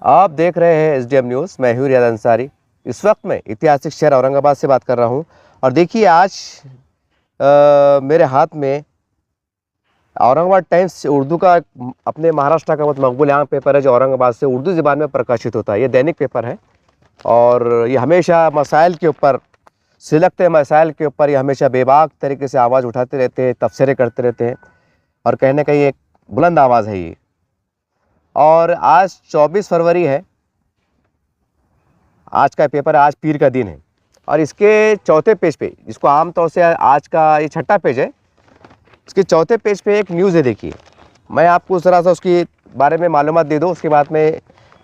आप देख रहे हैं SDM न्यूज़। मैं हूं रियाद अंसारी। इस वक्त मैं ऐतिहासिक शहर औरंगाबाद से बात कर रहा हूं और देखिए आज मेरे हाथ में औरंगाबाद टाइम्स उर्दू का अपने महाराष्ट्र का बहुत मकबूल आम पेपर है जो औरंगाबाद से उर्दू ज़बान में प्रकाशित होता है। ये दैनिक पेपर है और ये हमेशा मसाइल के ऊपर सिलगते मसाइल के ऊपर ये हमेशा बेबाक तरीके से आवाज़ उठाते रहते हैं, तबसरे करते रहते हैं और कहने ना कहीं एक बुलंद आवाज़ है ये। और आज 24 फरवरी है, आज का पेपर है, आज पीर का दिन है और इसके चौथे पेज पे, जिसको आमतौर से आज का ये छठा पेज है, इसके चौथे पेज पे एक न्यूज़ है। देखिए मैं आपको ज़रा सा उसके बारे में मालूमात दे दूँ, उसके बाद में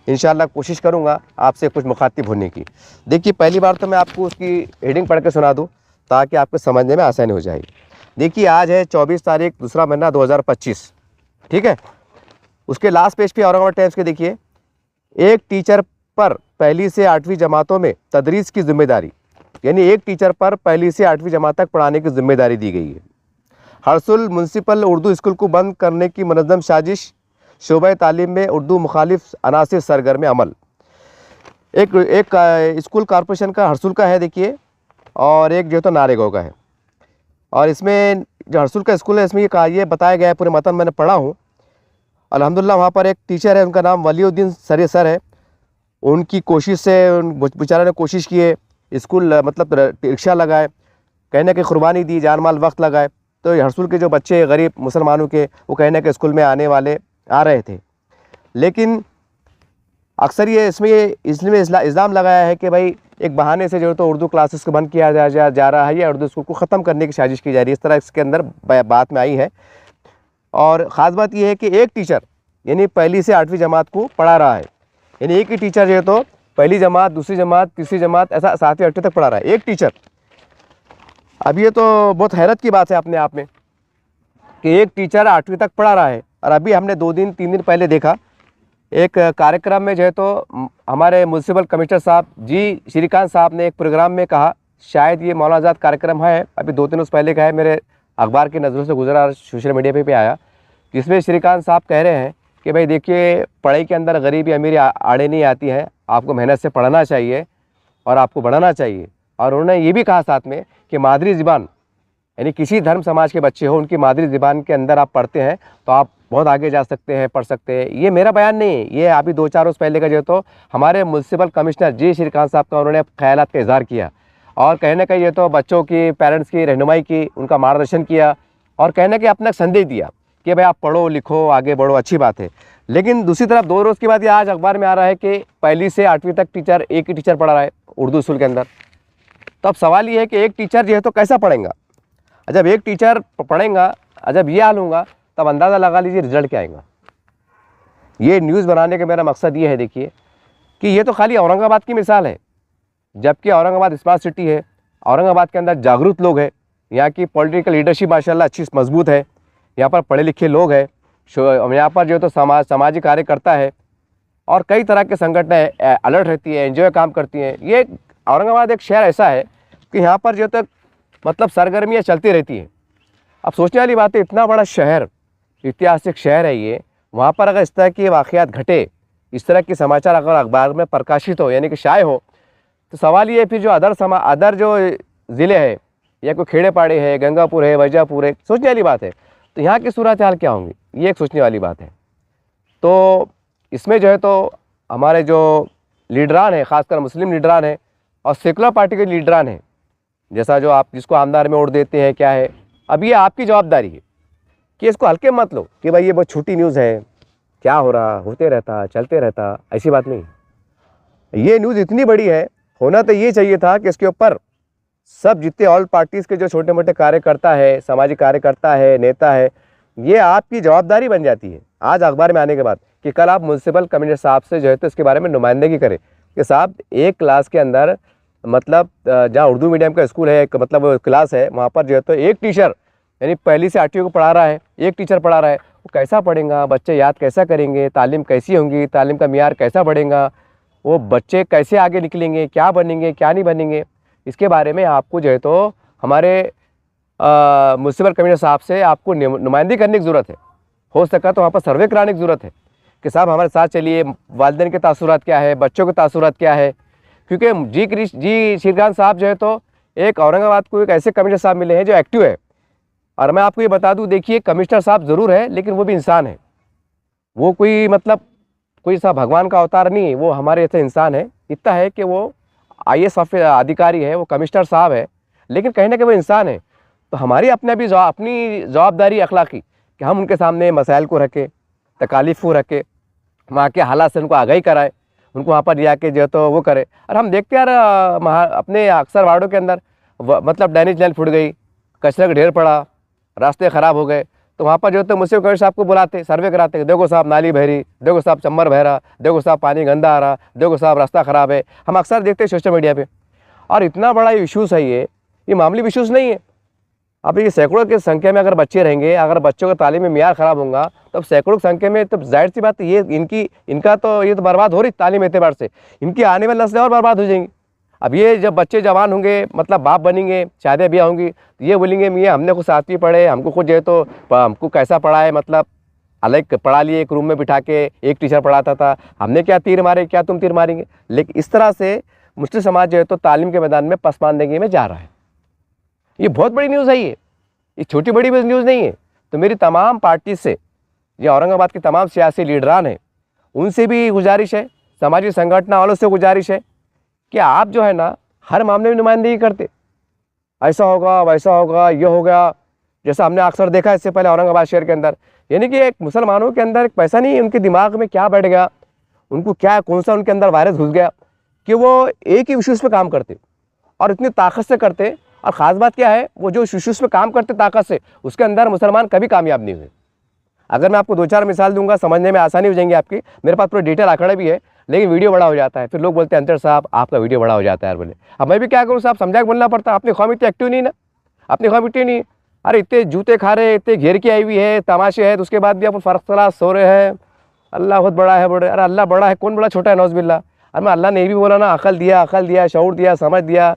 इंशाल्लाह कोशिश करूँगा आपसे कुछ मुखातिब होने की। देखिए पहली बार तो मैं आपको उसकी हेडिंग पढ़ के सुना दूँ ताकि आपको समझने में आसानी हो जाएगी। देखिए आज है 24 तारीख दूसरा महीना 2025, ठीक है। उसके लास्ट पेज पे औरंगाबाद टाइम्स के देखिए, एक टीचर पर पहली से 8वीं जमातों में तदरीस की जिम्मेदारी, यानी एक टीचर पर पहली से 8वीं जमात तक पढ़ाने की जिम्मेदारी दी गई है। हरसुल म्यूनसिपल उर्दू स्कूल को बंद करने की मुनज़्ज़म साजिश, शोबा तालीम में उर्दू मुखालिफ अनासिर सरगर्म अमल। एक स्कूल कॉरपोरेशन का हरसुल का है देखिए, और एक जो तो नारेगांव का है। और इसमें जो हरसुल का स्कूल है इसमें ये बताया गया है, पूरे मतन मैंने पढ़ा हूँ। अल्हम्दुलिल्लाह वहाँ पर एक टीचर है, उनका नाम वलीउद्दीन सर है। उनकी कोशिश से बेचारे ने कोशिश की है, स्कूल मतलब रिक्शा लगाए, कहने की कुर्बानी दी, जान माल वक्त लगाए, तो हरसुल के जो बच्चे गरीब मुसलमानों के वो कहने के स्कूल में आने वाले आ रहे थे। लेकिन अक्सर ये इसमें इल्ज़ाम लगाया है कि भाई एक बहाने से जो तो उर्दू क्लासेस को बंद किया जा रहा है या उर्दू स्कूल को ख़त्म करने की साजिश की जा रही है, इस तरह इसके अंदर बात में आई है। और ख़ास बात यह है कि एक टीचर यानी पहली से 8वीं जमात को पढ़ा रहा है, यानी एक ही टीचर जो है तो पहली जमात, दूसरी जमात, तीसरी जमात, ऐसा 7वीं 8वीं तक पढ़ा रहा है एक टीचर। अब ये तो बहुत हैरत की बात है अपने आप में कि एक टीचर 8वीं तक पढ़ा रहा है। और अभी हमने 2-3 दिन पहले देखा एक कार्यक्रम में जो है तो हमारे म्यूनसिपल कमिश्नर साहब जी श्रीकांत साहब ने एक प्रोग्राम में कहा, शायद ये मौलाना आज़ाद कार्यक्रम है, अभी 2-3 रोज़ पहले का है, मेरे अखबार की नज़रों से गुजरा, सोशल मीडिया पे आया, जिसमें श्रीकांत साहब कह रहे हैं कि भाई देखिए पढ़ाई के अंदर गरीबी अमीरी आड़े नहीं आती है, आपको मेहनत से पढ़ना चाहिए और आपको बढ़ाना चाहिए। और उन्होंने ये भी कहा साथ में कि मादरी ज़बान, यानी किसी धर्म समाज के बच्चे हो, उनकी मादरी ज़बान के अंदर आप पढ़ते हैं तो आप बहुत आगे जा सकते हैं, पढ़ सकते हैं। ये मेरा बयान नहीं है, ये अभी 2-4 रोज़ पहले का जो तो हमारे म्यूनसिपल कमिश्नर जी श्रीकांत साहब का उन्होंने ख्यालात का इज़हार किया और कहने का ये तो बच्चों की, पेरेंट्स की रहनुमाई की, उनका मार्गदर्शन किया और कहने के अपना संदेश दिया कि भाई आप पढ़ो लिखो आगे बढ़ो, अच्छी बात है। लेकिन दूसरी तरफ 2 रोज़ के बाद ये आज अखबार में आ रहा है कि पहली से 8वीं तक टीचर, एक ही टीचर पढ़ा रहा है उर्दू स्कूल के अंदर। तो अब सवाल ये है कि एक टीचर जो है तो कैसा पढ़ेगा? जब एक टीचर पढ़ेगा, जब ये हाल होगा तब अंदाज़ा लगा लीजिए रिजल्ट क्या आएगा। ये न्यूज़ बनाने का मेरा मकसद ये है देखिए कि ये तो खाली औरंगाबाद की मिसाल है, जबकि औरंगाबाद स्मार्ट सिटी है, औरंगाबाद के अंदर जागरूक लोग हैं, यहाँ की पॉलिटिकल लीडरशिप माशाल्लाह अच्छी मजबूत है, यहाँ पर पढ़े लिखे लोग हैं, यहाँ पर जो तो सामाजिक कार्यकर्ता है और कई तरह के संगठन अलर्ट रहती है, एनजीओ काम करती हैं। ये औरंगाबाद एक शहर ऐसा है कि यहाँ पर जो तक मतलब सरगर्मियाँ चलती रहती हैं। अब सोचने वाली बात है, इतना बड़ा शहर, ऐतिहासिक शहर है ये, वहाँ पर अगर इस तरह की वाक़यात घटे, इस तरह के समाचार अगर अखबार में प्रकाशित हो यानी कि शाये हो, तो सवाल ये फिर जो अदर जो ज़िले हैं या कोई खेड़े पाड़े है, गंगापुर है, वैजापुर है, सोचने वाली बात है। तो यहाँ की सूरत हाल क्या होंगी, ये एक सोचने वाली बात है। तो इसमें जो है तो हमारे जो लीडरान हैं, ख़ासकर मुस्लिम लीडरान हैं और सेकुलर पार्टी के लीडरान हैं, जैसा जो आप जिसको आमदार में वोट देते हैं, क्या है, अब ये आपकी जवाबदारी है कि इसको हल्के मत लो कि भाई ये बहुत छोटी न्यूज़ है, क्या हो रहा, होते रहता, चलते रहता, ऐसी बात नहीं। ये न्यूज़ इतनी बड़ी है, होना तो ये चाहिए था कि इसके ऊपर सब जितने ऑल पार्टीज़ के जो छोटे मोटे कार्यकर्ता है, सामाजिक कार्यकर्ता है, नेता है, ये आपकी जवाबदारी बन जाती है आज अखबार में आने के बाद कि कल आप म्यूनसिपल कमिश्नर साहब से जो है तो इसके बारे में नुमाइंदगी करें कि साहब एक क्लास के अंदर, मतलब जहाँ उर्दू मीडियम का स्कूल है, एक मतलब क्लास है, वहाँ पर जो है तो एक टीचर यानी पहली से 8वीं को पढ़ा रहा है, एक टीचर पढ़ा रहा है, वो कैसा पढ़ेगा, बच्चे याद कैसा करेंगे, तालीम कैसी होंगी, तालीम का मियार कैसा बढ़ेगा, वो बच्चे कैसे आगे निकलेंगे, क्या बनेंगे, क्या नहीं बनेंगे, इसके बारे में आपको जो है तो हमारे म्यूनसिपल कमिश्नर साहब से आपको नुमाइंदगी करने की ज़रूरत है। हो सका तो वहाँ पर सर्वे कराने की ज़रूरत है कि साहब हमारे साथ चलिए, वालिदैन के तासुरात क्या है, बच्चों के तासुरात क्या है। क्योंकि जी श्रीकांत साहब जो है तो एक औरंगाबाद को एक ऐसे कमिश्नर साहब मिले हैं जो एक्टिव है। और मैं आपको ये बता दूं, देखिए कमिश्नर साहब ज़रूर है लेकिन वो भी इंसान है, वो कोई मतलब कोई सा भगवान का अवतार नहीं है, वो हमारे ऐसे इंसान है। इतना है कि वो IAS अधिकारी है, वो कमिश्नर साहब है, लेकिन कहीं ना कहीं वो इंसान है। तो हमारी अपने भी अपनी जवाबदारी अखलाकी कि हम उनके सामने मसाइल को रखें, तकालीफ को रखें, वहाँ के हालात से उनको आगाही कराएं, उनको वहाँ पर जाके जो है तो वो करे। और हम देखते हैं यार अपने अक्सर वार्डों के अंदर मतलब ड्रेनेज लाइन फूट गई, कचरे का ढेर पड़ा, रास्ते ख़राब हो गए, तो वहाँ पर जो है तो मुझसे कमिश्नर साहब को बुलाते, सर्वे कराते, देखो साहब नाली बह रही, देखो साहब चम्बर बह रहा, देखो साहब पानी गंदा आ रहा, देखो साहब रास्ता ख़राब है। हम अक्सर देखते हैं सोशल मीडिया पे। और इतना बड़ा इशूज़ है ये मामूली इशूज़ नहीं है। अब ये सैकड़ों की संख्या में अगर बच्चे रहेंगे, अगर बच्चों का तालीम में मियार ख़राब होगा तब सैकड़ों की संख्या में, तब जाहिर सी बात ये इनका तो ये तो बर्बाद हो रही तालीम एतबार से, इनकी आने वाली नस्लें और बर्बाद हो जाएंगी। अब ये जब बच्चे जवान होंगे, मतलब बाप बनेंगे, शादियाँ ब्याह होंगी, तो ये बोलेंगे मियाँ हमने कुछ साथी पढ़े, हमको कुछ जो है तो हमको कैसा पढ़ा है, मतलब अलग पढ़ा लिए, एक रूम में बिठा के एक टीचर पढ़ाता था, हमने क्या तीर मारे, क्या तुम तीर मारेंगे। लेकिन इस तरह से मुस्लिम समाज जो है तो तालीम के मैदान में पसमानदगी में जा रहा है। ये बहुत बड़ी न्यूज़ है, ये छोटी बड़ी न्यूज़ नहीं है। तो मेरी तमाम पार्टी से, ये औरंगाबाद के तमाम सियासी लीडरान हैं, उनसे भी गुजारिश है, सामाजिक संगठन वालों से गुजारिश है कि आप जो है ना हर मामले में नुमाइंदगी करते, ऐसा होगा वैसा होगा, ये हो गया। जैसा हमने अक्सर देखा इससे पहले औरंगाबाद शहर के अंदर, यानी कि एक मुसलमानों के अंदर एक पैसा नहीं, उनके दिमाग में क्या बैठ गया, उनको क्या कौन सा उनके अंदर वायरस घुस गया कि वो एक ही इश्यूज़ पे काम करते और इतनी ताकत से करते। और ख़ास बात क्या है, वो जो इश्यूज़ पे काम करते ताकत से, उसके अंदर मुसलमान कभी कामयाब नहीं हुए। अगर मैं आपको 2-4 मिसाल दूंगा, समझने में आसानी हो जाएंगी आपकी। मेरे पास पूरा डिटेल आंकड़े भी है, लेकिन वीडियो बड़ा हो जाता है, फिर लोग बोलते हैं अंतर साहब आपका वीडियो बड़ा हो जाता है यार। बोले अब मैं भी क्या करूँ साहब, समझा के बोलना पड़ता। अपनी कौम इतनी एक्टिव नहीं ना, अपनी कौम इतनी नहीं। अरे इतने जूते खा रहे, इतने घेर की आई हुई है, तमाशे है, तो उसके बाद भी अपन फ़र्क सलाह सो रहे हैं। अल्लाह बहुत बड़ा है, बड़े। अरे अल्लाह बड़ा है, कौन बड़ा छोटा है, नौज़बिल्ला। अरे मैं अल्लाह ने भी बोला ना, अकल दिया, शऊर दिया, समझ दिया,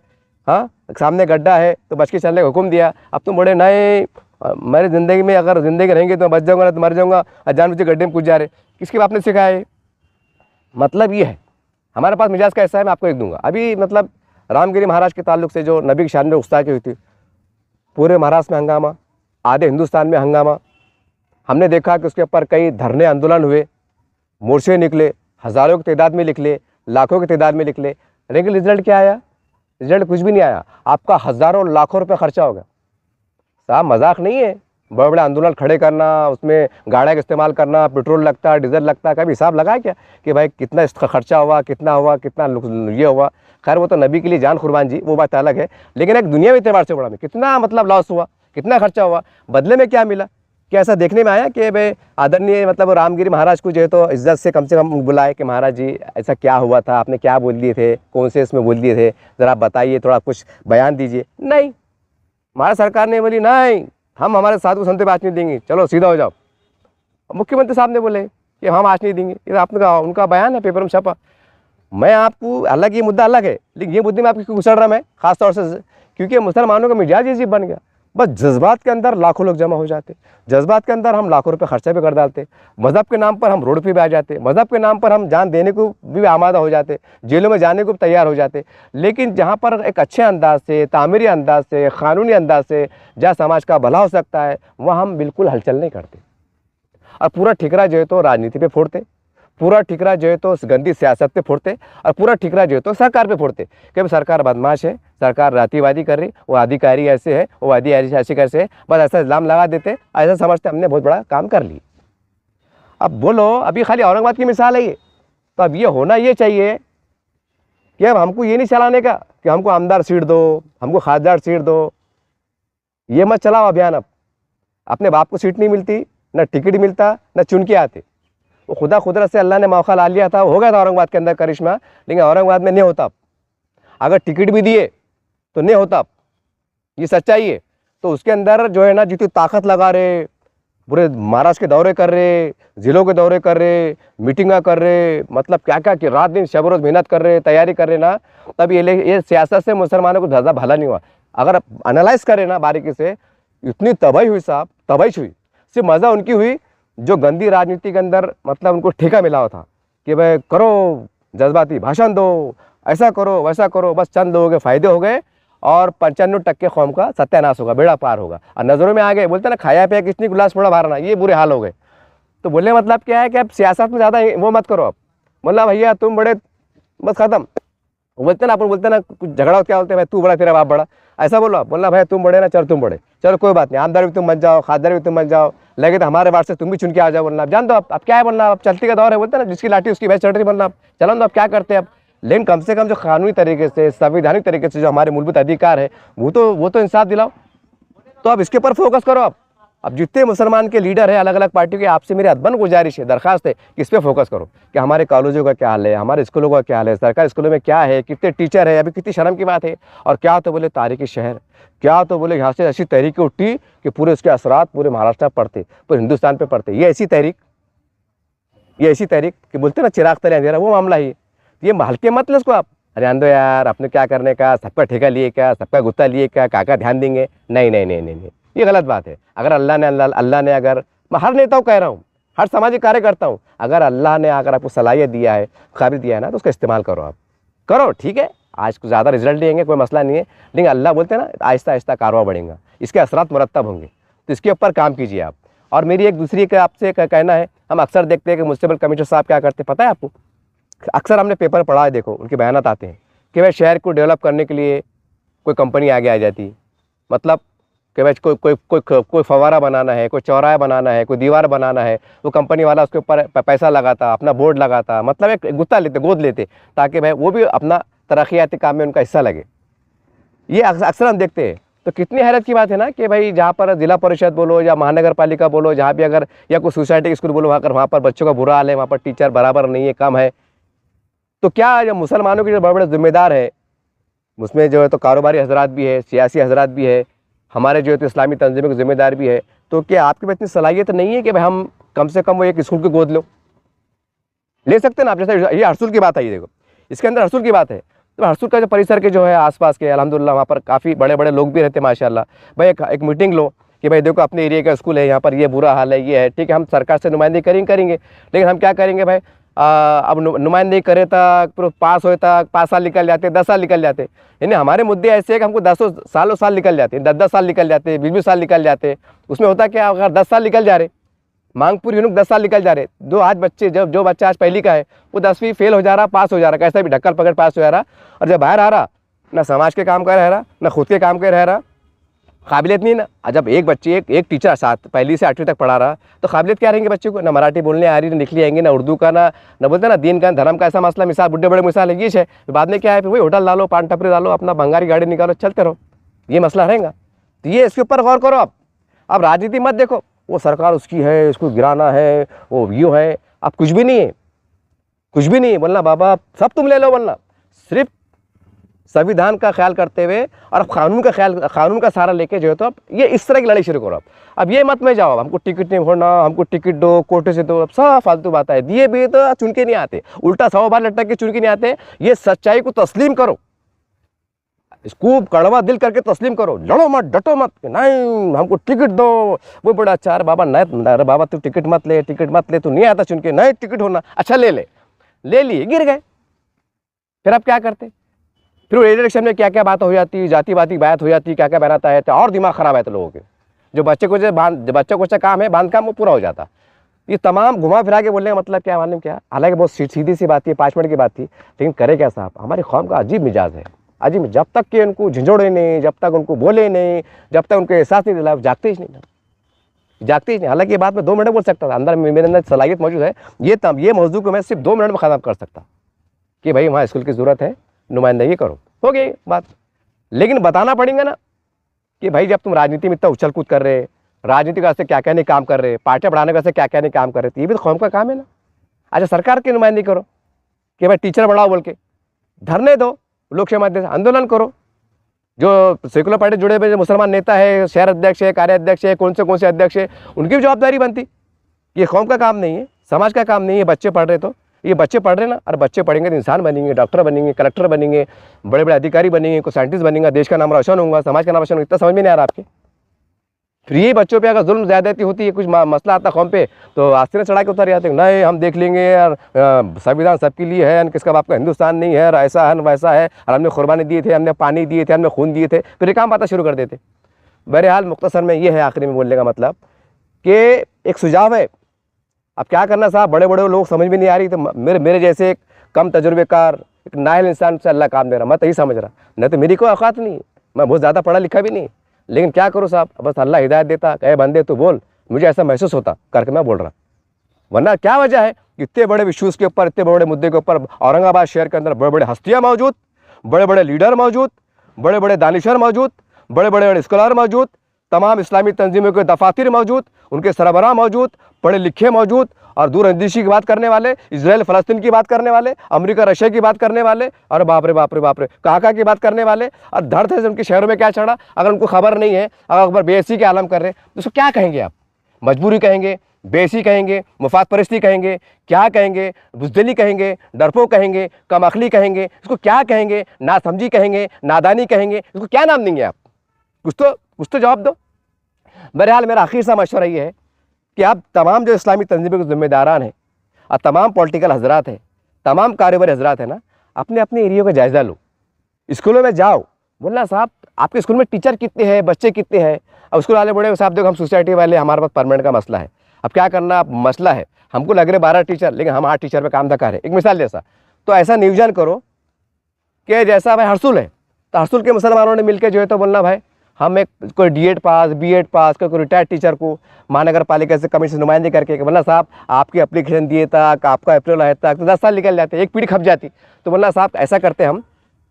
हाँ सामने गड्ढा है तो बच के चलने का हुक्म दिया। अब तुम बड़े नए, मेरी ज़िंदगी में अगर ज़िंदगी रहेंगे तो मैं बच जाऊँगा, ना तो मर जाऊँगा, जान मुझे गड्ढे में कूद जा रहे। किसके बाप ने सिखाया है? मतलब ये है हमारे पास मिजाज कैसा है, मैं आपको एक दूंगा। अभी मतलब रामगिरी महाराज के ताल्लुक से जो नबी की शान में गुस्ताखी हुई थी, पूरे महाराष्ट्र में हंगामा, आधे हिंदुस्तान में हंगामा। हमने देखा कि उसके ऊपर कई धरने आंदोलन हुए, मोर्चे निकले, हज़ारों की तादाद में निकले, लाखों की तादाद में निकले, लेकिन रिजल्ट क्या आया? रिजल्ट कुछ भी नहीं आया। आपका हज़ारों लाखों रुपये खर्चा हो गया। साहब मजाक नहीं है, बड़े बड़े आंदोलन खड़े करना, उसमें गाड़ियाँ का इस्तेमाल करना, पेट्रोल लगता, डीजल लगता, कभी हिसाब लगाया क्या कि भाई कितना इसका खर्चा हुआ, कितना हुआ, कितना ये हुआ। खैर वो तो नबी के लिए जान कुर्बान जी, वो बात अलग है। लेकिन एक दुनिया में एतबार से बड़ा में कितना मतलब लॉस हुआ, कितना खर्चा हुआ, बदले में क्या मिला? क्या ऐसा देखने में आया कि भाई आदरणीय मतलब रामगिरी महाराज को जो है तो इज्जत से कम बुलाए कि महाराज जी ऐसा क्या हुआ था, आपने क्या बोल दिए थे, कौन से इसमें बोल दिए थे, ज़रा बताइए, थोड़ा कुछ बयान दीजिए। नहीं, हमारा सरकार ने बोली नहीं, हम हमारे साथ को सुनते बात नहीं देंगे, चलो सीधा हो जाओ। मुख्यमंत्री साहब ने बोले कि हम आज नहीं देंगे, ये आपने कहा, उनका बयान है, पेपर में छपा। मैं आपको अलग, ये मुद्दा अलग है, लेकिन ये मुद्दे में आपकी घुसड़ रहा मैं खास तौर से, क्योंकि मुसलमानों का मिजाज ये बन गया, बस जज्बात के अंदर लाखों लोग जमा हो जाते, जज्बात के अंदर हम लाखों रुपए खर्चा भी कर डालते, मज़हब के नाम पर हम रोड पे भी आ जाते, मज़हब के नाम पर हम जान देने को भी आमादा हो जाते, जेलों में जाने को भी तैयार हो जाते। लेकिन जहाँ पर एक अच्छे अंदाज से, तामीरी अंदाज से, क़ानूनी अंदाज से जहाँ समाज का भला हो सकता है, वहाँ हम बिल्कुल हलचल नहीं करते और पूरा ठिकरा जो है तो राजनीति पे फोड़ते, पूरा ठिकरा जो है तो गंदी सियासत पे फोड़ते, और पूरा ठिकरा जो है तो सरकार पे फोड़ते कि सरकार बदमाश है, सरकार रातीवादी कर रही, वो अधिकारी ऐसे है, वो अधिकारी ऐसे कैसे है, बस ऐसा इल्ज़ाम लगा देते, ऐसा समझते हमने बहुत बड़ा काम कर लिया। अब बोलो, अभी खाली औरंगाबाद की मिसाल है ये, तो अब ये होना ये चाहिए कि अब हमको ये नहीं चलाने का कि हमको आमदार सीट दो, हमको खासदार सीट दो, ये मत चलाओ अभियान। अब अपने बाप को सीट नहीं मिलती, ना टिकट मिलता, ना चुन के आते, वो खुदा कुदरत से अल्लाह ने मौका ला लिया था, हो गया था औरंगाबाद के अंदर करिश्मा, लेकिन औरंगाबाद में नहीं होता। अगर टिकट भी दिए तो नहीं होता, ये सच्चाई है। तो उसके अंदर जो है ना जितनी ताकत लगा रहे, पूरे महाराष्ट्र के दौरे कर रहे, ज़िलों के दौरे कर रहे, मीटिंगा कर रहे, मतलब क्या क्या कि रात दिन शब रोज़ मेहनत कर रहे, तैयारी कर रहे ना, तब ये सियासत से मुसलमानों को ज़्यादा भला नहीं हुआ। अगर एनालाइज करें ना बारीकी से, इतनी तबाही हुई साहब, तबाही हुई। सिर्फ मज़ा उनकी हुई जो गंदी राजनीति के अंदर मतलब उनको ठेका मिला हुआ था कि भाई करो, जज्बाती भाषण दो, ऐसा करो वैसा करो, बस चंद लोगों के फायदे हो गए और 95% कौम का सत्यानाश होगा, बेड़ा पार होगा। और नज़रों में आ गए, बोलते ना खाया पिया किसने गिलास थोड़ा मारना, ये बुरे हाल हो गए। तो बोलने मतलब क्या है कि आप सियासत में ज़्यादा वो मत करो, आप मतलब भैया तुम बड़े, बस खत्म। बोलते ना, अपन बोलते ना कुछ झगड़ा हो क्या बोलते हैं, भाई तू बड़ा तेरा बाप बड़ा, ऐसा बोलो, बोलना भाई तुम बड़े ना, चलो तुम बड़े, चलो कोई बात नहीं, आमदार भी तुम बन जाओ, खासदार भी तुम बन जाओ, लगे तो हमारे बात से तुम भी चुन के आ जाओ, बोलना आप जान दो, आप क्या है बोलना, आप चलती का दौर है, बोलते ना जिसकी लाठी उसकी भैंस चढ़ रही, बोलना आप चलो ना, आप क्या करते हैं आप। लेकिन कम से कम जो कानूनी तरीके से, संवैधानिक तरीके से जो हमारे मूलभूत अधिकार है वो तो इंसाफ दिलाओ। तो अब इसके ऊपर फोकस करो। अब जितने मुसलमान के लीडर हैं अलग अलग पार्टियों के, आपसे मेरी अदबन गुजारिश है, दरखास्त है कि इस पर फोकस करो कि हमारे कॉलेजों का क्या हाल है, हमारे स्कूलों का क्या हाल है, सरकारी स्कूलों में क्या है, कितने टीचर है, अभी कितनी शर्म की बात है। और क्या तो बोले तारीखी शहर, क्या तो बोले यहाँ से ऐसी तहरीकें उठी कि पूरे उसके असरात पूरे महाराष्ट्र में पड़ते, पूरे हिंदुस्तान पर पड़ते। ये ऐसी तहरीक कि बोलते ना चिराग तले अंधेरा, वो मामला ही। ये हल्के मत ले उसको आप, अरे आंदो यार आपने क्या करने का, सबका ठेका लिए क्या, सबका गुत्ता लिए क्या, काका ध्यान देंगे, नहीं नहीं नहीं नहीं नहीं, ये गलत बात है। अगर अल्लाह ने अगर, मैं हर नेता को कह रहा हूँ, हर सामाजिक कार्य करता हूँ, अगर अल्लाह ने अगर आपको सलाहियत दिया है, काबिल दिया है ना, तो उसका इस्तेमाल करो, आप करो, ठीक है। आज कुछ ज़्यादा रिजल्ट देंगे कोई मसला नहीं है, लेकिन अल्लाह बोलते हैं ना आहिस्ता आहिस्ता कारवा बढ़ेगा, इसके असरात मुरतब होंगे, तो इसके ऊपर काम कीजिए आप। और मेरी एक दूसरी का आपसे कहना है, हम अक्सर देखते हैं कि म्युनिसिपल कमिश्नर साहब क्या करते हैं पता है आपको, अक्सर हमने पेपर पढ़ा है, देखो उनके बयान आते हैं कि भाई शहर को डेवलप करने के लिए कोई कंपनी आगे आ जाती, मतलब कि भाई कोई फव्वारा बनाना है, कोई चौराहा बनाना है, कोई दीवार बनाना है, वो कंपनी वाला उसके ऊपर पैसा लगाता, अपना बोर्ड लगाता, मतलब एक गुत्ता लेते, गोद लेते, ताकि भाई वो भी अपना तरक्याती काम में उनका हिस्सा लगे। ये अक्सर हम देखते हैं। तो कितनी हैरत की बात है ना कि भाई जहाँ पर जिला परिषद बोलो या महानगर पालिका बोलो, जहाँ भी अगर या कोई सोसाइटी स्कूल बोलो, वहाँ पर बच्चों का बुरा हाल है, वहाँ पर टीचर बराबर नहीं है, कम है। तो क्या जो मुसलमानों के जो बड़े बड़े जिम्मेदार है, उसमें जो है तो कारोबारी हजरात भी है, सियासी हजरात भी है, हमारे जो है तो इस्लामी तंजीमों के जिम्मेदार भी है। तो क्या आपके पास इतनी सलाहियत नहीं है कि भाई हम कम से कम वो एक स्कूल को गोद लो, ले सकते हैं ना आप? जैसे ये हरसुल की बात है, ये देखो इसके अंदर हरसुल की बात है। तो हरसुल का जो परिसर के जो है आसपास के अल्हम्दुलिल्लाह वहाँ पर काफ़ी बड़े बड़े लोग भी रहते हैं माशाल्लाह। भाई एक मीटिंग लो कि भाई देखो अपने एरिया का स्कूल है, यहाँ पर ये बुरा हाल है, ये है, ठीक है, हम सरकार से नुमाइंदगी करेंगे, लेकिन हम क्या करेंगे भाई, अब नुमाइंदगी करे तक पास होए तक 5 साल निकल जाते, 10 साल निकल जाते। यानी हमारे मुद्दे ऐसे हैं कि हमको 10 साल निकल जाते, 10 साल निकल जाते, 20 साल निकल जाते। उसमें होता क्या, अगर 10 साल निकल जा रहे, मांग पूरी होने को 10 साल निकल जा रहे, आज बच्चे जो बच्चा आज पहली का है वो 10वीं फेल हो जा रहा, पास हो जा रहा, कैसा भी ढक्कल पकड़ पास हो जा रहा, और जब बाहर आ रहा ना समाज के काम कर रह रहा, ना खुद के काम कर रह रहा, काबिलियत नहीं ना। जब एक बच्चे एक टीचर साथ पहली से 8वीं तक पढ़ा रहा, तो काबिलियत क्या रहेंगे बच्चे को, ना मराठी बोलने आ रही, ना लिखली आएंगे, ना उर्दू का, ना बोलते ना दीन का धर्म का। ऐसा मसला मिसाल बुढ़े बड़े मिसाल है ये है, बाद में क्या है, फिर वही होटल डालो, पान टपरी डालो, अपना भंगारी गाड़ी निकालो, चलते रहो, ये मसला रहेगा। तो ये इसके ऊपर गौर करो आप। अब राजनीति मत देखो, वो सरकार उसकी है, उसको गिराना है, वो यूँ है, अब कुछ भी नहीं है, कुछ भी नहीं है। बोलना बाबा सब तुम ले लो, बोलना सिर्फ संविधान का ख्याल करते हुए और कानून का सहारा लेके जो है तो अब ये इस तरह की लड़ाई शुरू करो। अब ये मत में जाओ हमको टिकट नहीं होना, हमको टिकट दो, कोटे से दो, अब सब फालतू बात है। दिए भी तो चुन के नहीं आते, उल्टा 100 बार लटक के चुन के नहीं आते। ये सच्चाई को तस्लीम करो, इसको कड़वा दिल करके तस्लीम करो, लड़ो मत, डटो मत, नहीं हमको टिकट दो, वो बड़ा अच्छा है बाबा, नहीं अरे बाबा तू टिकट मत ले, तू नहीं आता चुन के, नहीं टिकट होना, अच्छा ले लिए, गिर गए। फिर आप क्या करते, फिर इलेक्शन में क्या क्या बात हो जाती, जातिवादी बात हो जाती, क्या क्या बनाता है, तो और दिमाग खराब है तो लोगों के। जो बच्चे को जो काम है बांध काम, वो पूरा हो जाता। ये तमाम घुमा फिरा के बोलने का मतलब क्या, मालूम क्या, हालांकि बहुत सीधी सी बात थी, 5 मिनट की बात थी, लेकिन करे क्या साहब, हमारी कौम का अजीब मिजाज है, अजीब। जब तक कि उनको झिझोड़े नहीं, जब तक उनको बोले नहीं, जब तक उनको एहसास नहीं दिला, जागते ही नहीं। हालांकि ये बात मैं 2 मिनट बोल सकता था, अंदर मेरे अंदर सलाहियत मौजूद है। ये मौजूद को मैं सिर्फ 2 मिनट में ख़त्म कर सकता कि भाई वहाँ स्कूल की ज़रूरत है, नुमाइंदगी करो, हो गई बात। लेकिन बताना पड़ेगा ना कि भाई जब तुम राजनीति में इतना उछल कूद कर रहे, राजनीति का से क्या क्या नहीं काम कर रहे, पार्टियाँ बढ़ाने का से क्या क्या नहीं काम कर रहे, तो ये भी तो कौम का काम है ना। अच्छा सरकार की नुमाइंदगी करो कि भाई टीचर बढ़ाओ बोल के, धरने दो, लोक सेवा माध्यम से आंदोलन करो। जो सेकुलर पार्टी जुड़े हुए जो मुसलमान नेता है, शहर अध्यक्ष है, कार्य अध्यक्ष है, कौन से अध्यक्ष है, उनकी भी जवाबदारी बनती। ये कौम का काम नहीं है, समाज का काम नहीं है। बच्चे पढ़ रहे, तो ये बच्चे पढ़ रहे ना, और बच्चे पढ़ेंगे तो इंसान बनेंगे, डॉक्टर बनेंगे, कलेक्टर बनेंगे, बड़े बड़े अधिकारी बनेंगे, कोई साइंटिस्ट बनेंगे, देश का नाम रोशन होगा, समाज का नाम रोशन होगा। इतना समझ में नहीं आ रहा आपके? फिर ये बच्चों पे अगर जुल्म ज़्यादती होती है, कुछ मसला आता कौम पे, तो आस्तीन चढ़ा के उतर जाते हैं, नहीं हम देख लेंगे यार, संविधान सबके लिए है, किसका बाप का हिंदुस्तान नहीं है, और ऐसा है वैसा है, और हमने कुर्बानी दिए थे, हमने पानी दिए थे, हमने खून दिए थे, फिर ये काम बातें शुरू कर देते। बहरहाल मुख्तसर में ये है आखिरी में बोलने का मतलब कि एक सुझाव है। अब क्या करना साहब, बड़े बड़े लोग समझ में नहीं आ रही, तो मेरे जैसे एक कम तजुर्बेकार एक नाइल इंसान से अल्लाह काम दे रहा, मैं तो यही समझ रहा, नहीं तो मेरी कोई औकात नहीं, मैं बहुत ज़्यादा पढ़ा लिखा भी नहीं, लेकिन क्या करूँ साहब, बस अल्लाह हिदायत देता, कहे बंदे तो बोल, मुझे ऐसा महसूस होता करके मैं बोल रहा। वरना क्या वजह है, इतने बड़े इश्यूज़ के ऊपर, इतने बड़े मुद्दे के ऊपर औरंगाबाद शहर के अंदर बड़े बड़े हस्तियाँ मौजूद, बड़े बड़े लीडर मौजूद, बड़े बड़े दानिशर मौजूद, बड़े बड़े स्कॉलर मौजूद, तमाम इस्लामी तंजीमों के दफातर मौजूद, उनके सरबराह मौजूद, पढ़े लिखे मौजूद, और दूरअंदेशी की बात करने वाले, इजराइल फ़लस्तीन की बात करने वाले, अमेरिका रशिया की बात करने वाले, और बाप रे बाप रे बाप रे कहाँ की बात करने वाले, और दर्द है उनके शहरों में क्या चढ़ा, अगर उनको खबर नहीं है, अगर बेसी के आलम कर रहे हैं, तो उसको क्या कहेंगे आप? मजबूरी कहेंगे, बेसी कहेंगे, मुफाद परस्ती कहेंगे, क्या कहेंगे, बुज़दिली कहेंगे, डरपोक कहेंगे, कम अखली कहेंगे, इसको क्या कहेंगे, नासमझी कहेंगे, नादानी कहेंगे, इसको क्या नाम देंगे आप? कुछ तो जवाब दो। बहरहाल मेरा आखिर सा मशवरा ये है कि आप तमाम जो इस्लामी तंजीमों के ज़िम्मेदारान हैं, और तमाम पॉलिटिकल हजरात हैं, तमाम कारोबारी हजरात हैं ना, अपने अपने एरिया का जायज़ा लो, स्कूलों में जाओ, बोलना साहब आपके स्कूल में टीचर कितने हैं, बच्चे कितने हैं। अब स्कूल वाले बोले साहब देखो हम सोसाइटी वाले, हमारे पास परमानेंट का मसला है। अब क्या करना, अब मसला है, हमको लग रहे 12 टीचर, लेकिन हम 8 टीचर पे काम कर रहे हैं, एक मिसाल जैसा। तो ऐसा नियोजन करो कि जैसा भाई हरसुल है, तो हरसुल के मुसलमानों ने मिलकर जो है तो बोलना भाई हम एक कोई D.Ed पास, B.Ed पास, कोई रिटायर्ड टीचर को महानगर पालिका से कमीशन नुमाइंदे करके बोलना साहब आपकी एप्लीकेशन दिए तक, आपका अप्रूवल आए तक तो 10 साल निकल जाते, एक पीढ़ी खप जाती। तो बोलना साहब ऐसा करते हम,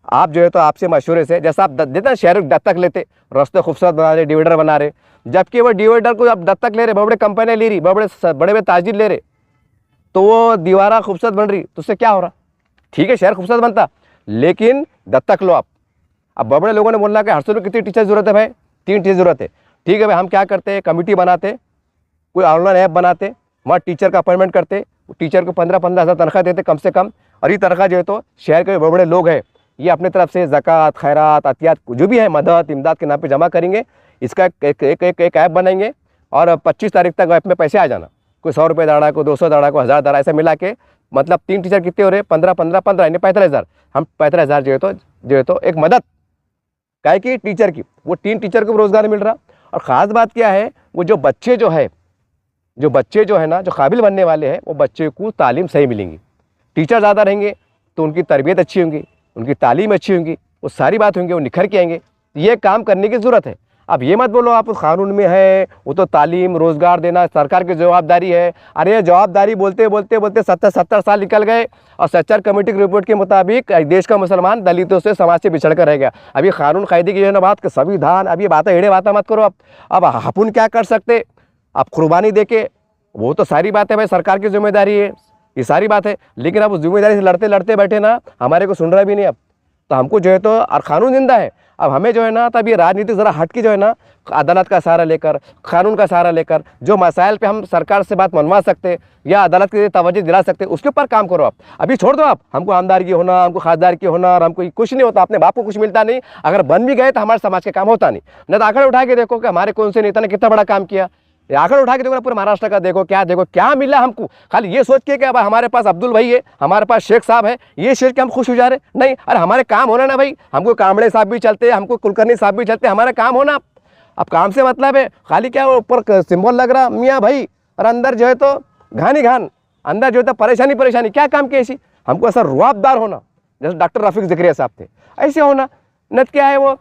आप जो है तो आपसे मशवरे से, जैसा आप देते हैं शहर दत्तक लेते, रास्ते खूबसूरत बना रहे, डिवाइडर बना रहे, जबकि वो डिवाइडर को आप दत्तक ले रहे, बड़े बड़े कंपनियाँ ले रही, बड़े बड़े ताजिर ले रहे, तो वो दीवारा खूबसूरत बन रही, तो उससे क्या हो रहा? ठीक है शहर खूबसूरत बनता, लेकिन दत्तक लो आप। अब बड़े बड़े लोगों ने बोलना कि हरसुल में कितनी टीचर ज़रूरत है भाई, 3 टीचर ज़रूरत है। ठीक है भाई, हम क्या करते हैं, कमेटी बनाते, कोई ऑनलाइन ऐप बनाते, वहाँ टीचर का अपॉइंटमेंट करते, टीचर को 15-15 हज़ार तनख्वाह देते कम से कम, और ये तनख्वाह जो है तो शहर के बड़े बड़े लोग हैं ये अपने तरफ से ज़कात, खैरात, अतियात जो भी है मदद इमदाद के नाम पे जमा करेंगे। इसका एक ऐप बनाएंगे और 25 तारीख तक ऐप में पैसे आ जाना, कोई 100 रुपये दाड़ा, को 200 दाड़ा, को 1000 दाड़ा, ऐसा मिला के मतलब 3 टीचर कितने हो रहे, 15 यानी 45,000। हम 45,000 जो है तो एक मदद क्या कि टीचर की, वो 3 टीचर को रोज़गार मिल रहा। और ख़ास बात क्या है, वो जो बच्चे जो है ना, जो काबिल बनने वाले हैं, वो बच्चे को तालीम सही मिलेंगी। टीचर ज़्यादा रहेंगे तो उनकी तरबियत अच्छी होंगी, उनकी तालीम अच्छी होंगी, वो सारी बात होंगी, वो निखर के आएंगे। ये काम करने की ज़रूरत है। अब ये मत बोलो आप उस कानून में है, वो तो तालीम रोज़गार देना सरकार की जवाबदारी है। अरे जवाबदारी बोलते 70 साल निकल गए, और सच्चर कमेटी की रिपोर्ट के मुताबिक देश का मुसलमान दलितों से समाज से बिछड़ कर रह गया। अभी कानून कायदे की जो है ना बात कि संविधान, अब ये बातें एड़े बातें मत करो। अब अपन क्या कर सकते, आप कुर्बानी दे के, वो तो सारी बात है भाई, सरकार की जिम्मेदारी है, ये सारी बात है। लेकिन अब उस जिम्मेदारी से लड़ते लड़ते बैठे ना, हमारे को सुन रहा भी नहीं। अब तो हमको जो है तो, और कानून जिंदा है, अब हमें जो है ना तब ये राजनीति ज़रा हट के जो है ना अदालत का सहारा लेकर, कानून का सहारा लेकर, जो मसाइल पे हम सरकार से बात मनवा सकते या अदालत के तवज्जो दिला सकते, उसके ऊपर काम करो। आप अभी छोड़ दो, आप हमको आमदार की होना, हमको खासदार की होना, और हमको कुछ नहीं होता, अपने बाप को कुछ मिलता नहीं। अगर बन भी गए तो हमारे समाज के काम होता नहीं। तो आंकड़े उठा के देखो कि हमारे कौन से नेता ने कितना बड़ा काम किया, आंकड़े उठा के देखो ना, पूरे महाराष्ट्र का देखो क्या मिला हमको। खाली ये सोच के कि अब हमारे पास अब्दुल भाई है, हमारे पास शेख साहब है, ये सोच के हम खुश हो जा रहे नहीं। अरे हमारे काम होना ना भाई, हमको कामड़े साहब भी चलते, हमको कुलकर्णी साहब भी चलते, हमारा काम होना। अब काम से मतलब है खाली क्या ऊपर सिंबल लग रहा मियाँ भाई, और अंदर जो है तो घान, अंदर जो है तो परेशानी। क्या काम की ऐसी, हमको ऐसा रुआबदार होना, जैसे डॉक्टर रफीक ज़िक्रिया साहब थे, ऐसे होना। नत क्या है वो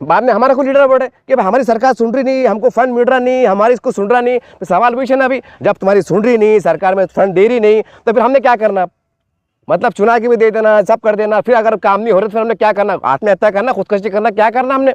बाद में हमारा को लीडर बोले कि भाई हमारी सरकार सुन रही नहीं, हमको फंड मिल रहा नहीं, हमारी इसको सुन रहा नहीं। तो सवाल भी है ना, अभी जब तुम्हारी सुन रही नहीं, सरकार में फंड दे रही नहीं, तो फिर हमने क्या करना? मतलब चुना के भी दे देना, सब कर देना, फिर अगर काम नहीं हो रहा तो फिर हमने क्या करना? आत्महत्या करना, खुदकशी करना, क्या करना? हमने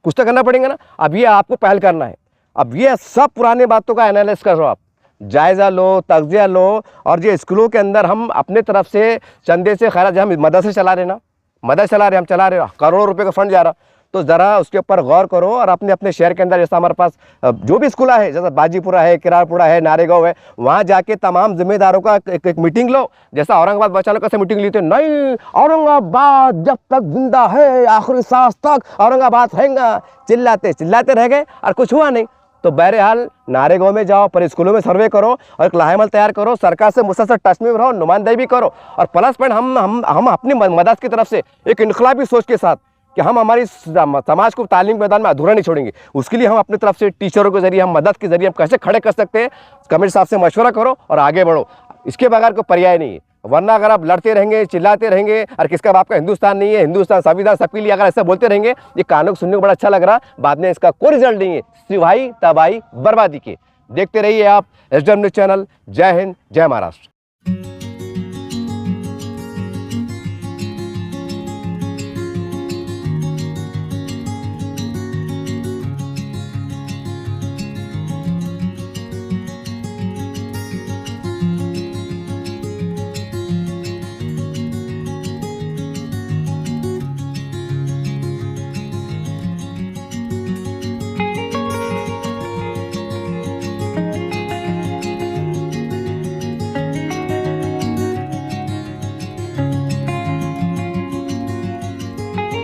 कुछ तो करना पड़ेगा ना। अब ये आपको पहल करना है। अब ये सब पुराने बातों का एनालिसिस करो, आप जायज़ा लो, तज्जिया लो, और जो स्कूलों के अंदर हम अपने तरफ से चंदे से खैर, जब हम मदरसे चला रहे ना, हम चला रहे, करोड़ों रुपए का फंड जा रहा, तो ज़रा उसके ऊपर गौर करो। और अपने शहर के अंदर जैसा हमारे पास जो भी स्कूल है, जैसा बाजीपुरा है, किरारपुरा है, नारेगांव है, वहाँ जाके तमाम जिम्मेदारों का एक मीटिंग लो। जैसा औरंगाबाद बच्चा लोग कैसे मीटिंग ली थी, नहीं औरंगाबाद जब तक जिंदा है, आखिरी सांस तक औरंगाबाद रहेगा, चिल्लाते रह गए और कुछ हुआ नहीं। तो बहरहाल नारेगांव में जाओ, पर स्कूलों में सर्वे करो और एक लाहेमल तैयार करो, सरकार से मुसलसल टच में रहो, नुमाइंदगी भी करो। और प्लस पॉइंट हम अपनी मदद की तरफ से एक इनकलाबी सोच के साथ कि हम हमारी समाज को तालीम मैदान में अधूरा नहीं छोड़ेंगे, उसके लिए हम अपनी तरफ से टीचरों के जरिए, हम मदद के जरिए हम कैसे खड़े कर सकते हैं, कमेटी साहब से मशवरा करो और आगे बढ़ो। इसके बगैर कोई पर्याय नहीं है। वरना अगर आप लड़ते रहेंगे, चिल्लाते रहेंगे, और किसका बाप का हिंदुस्तान नहीं है, हिंदुस्तान संविधान सबके लिए, अगर ऐसा बोलते रहेंगे, ये कानून सुनने को बड़ा अच्छा लग रहा, बाद में इसका कोई रिजल्ट नहीं है, सिवाय तबाही बर्बादी के। देखते रहिए आप SDM न्यूज़ चैनल। जय हिंद, जय महाराष्ट्र।